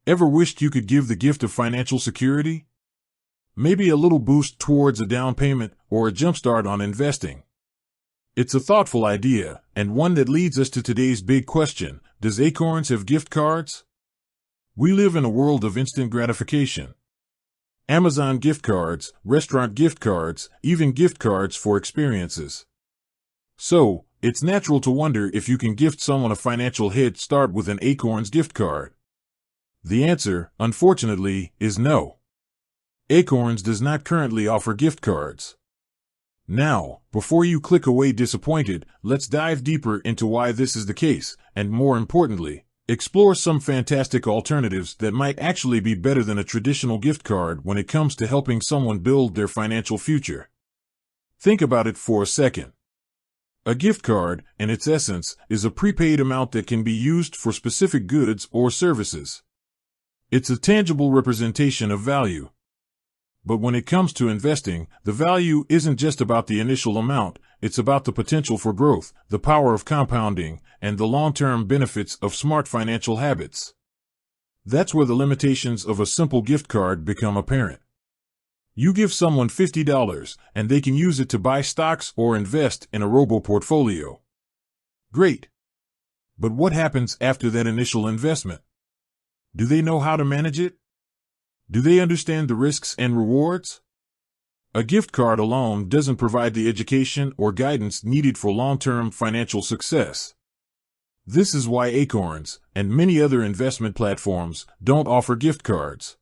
Ever wished you could give the gift of financial security? Maybe a little boost towards a down payment or a jumpstart on investing. It's a thoughtful idea, and one that leads us to today's big question: does Acorns have gift cards? We live in a world of instant gratification. Amazon gift cards, restaurant gift cards, even gift cards for experiences. So, it's natural to wonder if you can gift someone a financial head start with an Acorns gift card. The answer, unfortunately, is no. Acorns does not currently offer gift cards. Now, before you click away disappointed, let's dive deeper into why this is the case, and more importantly, explore some fantastic alternatives that might actually be better than a traditional gift card when it comes to helping someone build their financial future. Think about it for a second. A gift card, in its essence, is a prepaid amount that can be used for specific goods or services. It's a tangible representation of value. But when it comes to investing, the value isn't just about the initial amount, it's about the potential for growth, the power of compounding, and the long-term benefits of smart financial habits. That's where the limitations of a simple gift card become apparent. You give someone $50, and they can use it to buy stocks or invest in a robo-portfolio. Great. But what happens after that initial investment? Do they know how to manage it? Do they understand the risks and rewards? A gift card alone doesn't provide the education or guidance needed for long-term financial success. This is why Acorns, and many other investment platforms, don't offer gift cards.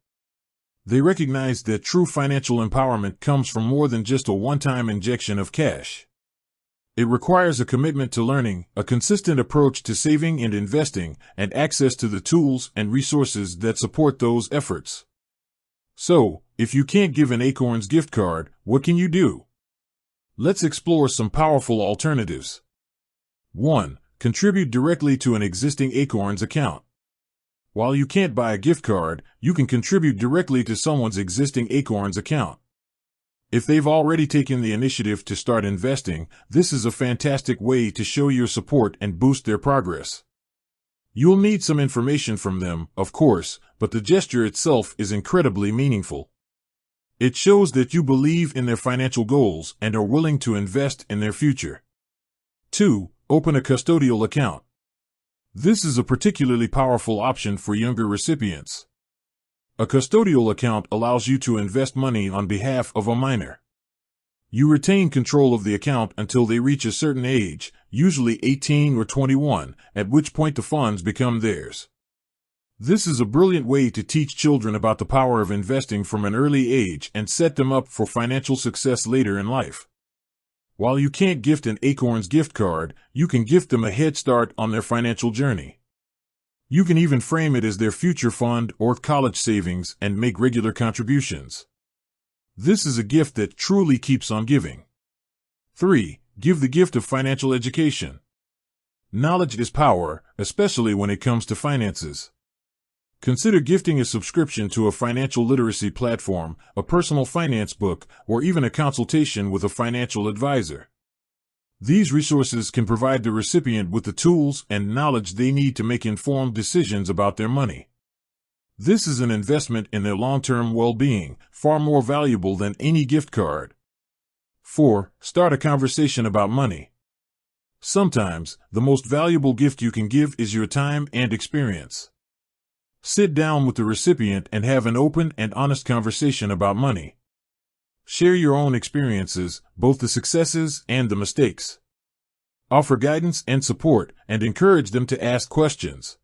They recognize that true financial empowerment comes from more than just a one-time injection of cash. It requires a commitment to learning, a consistent approach to saving and investing, and access to the tools and resources that support those efforts. So, if you can't give an Acorns gift card, what can you do? Let's explore some powerful alternatives. 1. Contribute directly to an existing Acorns account. While you can't buy a gift card, you can contribute directly to someone's existing Acorns account. If they've already taken the initiative to start investing, this is a fantastic way to show your support and boost their progress. You'll need some information from them, of course, but the gesture itself is incredibly meaningful. It shows that you believe in their financial goals and are willing to invest in their future. 2. Open a custodial account. This is a particularly powerful option for younger recipients. A custodial account allows you to invest money on behalf of a minor. You retain control of the account until they reach a certain age, usually 18 or 21, at which point the funds become theirs. This is a brilliant way to teach children about the power of investing from an early age and set them up for financial success later in life. While you can't gift an Acorns gift card, you can gift them a head start on their financial journey. You can even frame it as their future fund or college savings and make regular contributions. This is a gift that truly keeps on giving. 3. Give the gift of financial education. Knowledge is power, especially when it comes to finances. Consider gifting a subscription to a financial literacy platform, a personal finance book, or even a consultation with a financial advisor. These resources can provide the recipient with the tools and knowledge they need to make informed decisions about their money. This is an investment in their long-term well-being, far more valuable than any gift card. 4. Start a conversation about money. Sometimes, the most valuable gift you can give is your time and experience. Sit down with the recipient and have an open and honest conversation about money. Share your own experiences, both the successes and the mistakes. Offer guidance and support, and encourage them to ask questions.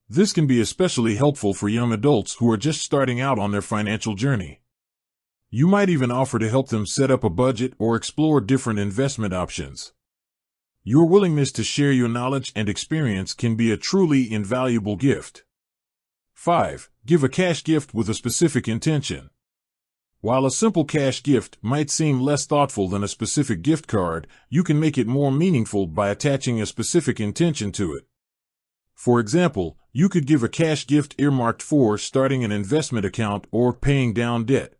This can be especially helpful for young adults who are just starting out on their financial journey. You might even offer to help them set up a budget or explore different investment options. Your willingness to share your knowledge and experience can be a truly invaluable gift. 5. Give a cash gift with a specific intention. While a simple cash gift might seem less thoughtful than a specific gift card, you can make it more meaningful by attaching a specific intention to it. For example, you could give a cash gift earmarked for starting an investment account or paying down debt.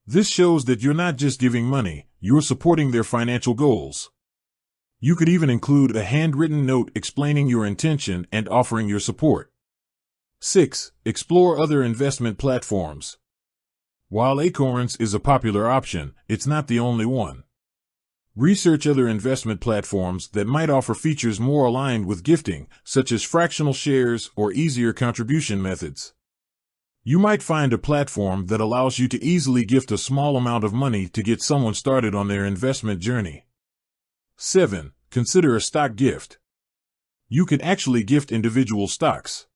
This shows that you're not just giving money, you're supporting their financial goals. You could even include a handwritten note explaining your intention and offering your support. 6. Explore other investment platforms. While Acorns is a popular option, it's not the only one. Research other investment platforms that might offer features more aligned with gifting, such as fractional shares or easier contribution methods. You might find a platform that allows you to easily gift a small amount of money to get someone started on their investment journey. 7. Consider a stock gift. You can actually gift individual stocks.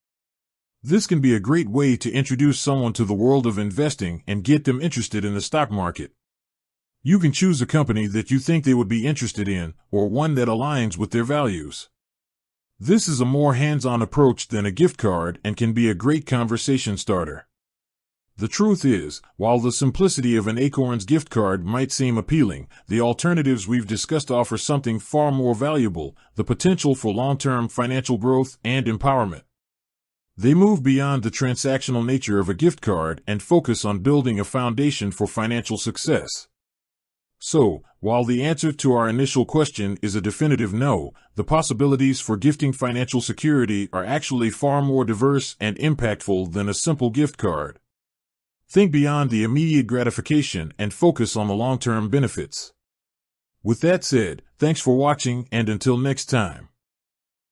This can be a great way to introduce someone to the world of investing and get them interested in the stock market. You can choose a company that you think they would be interested in, or one that aligns with their values. This is a more hands-on approach than a gift card and can be a great conversation starter. The truth is, while the simplicity of an Acorns gift card might seem appealing, the alternatives we've discussed offer something far more valuable: the potential for long-term financial growth and empowerment. They move beyond the transactional nature of a gift card and focus on building a foundation for financial success. So, while the answer to our initial question is a definitive no, the possibilities for gifting financial security are actually far more diverse and impactful than a simple gift card. Think beyond the immediate gratification and focus on the long-term benefits. With that said, thanks for watching, and until next time.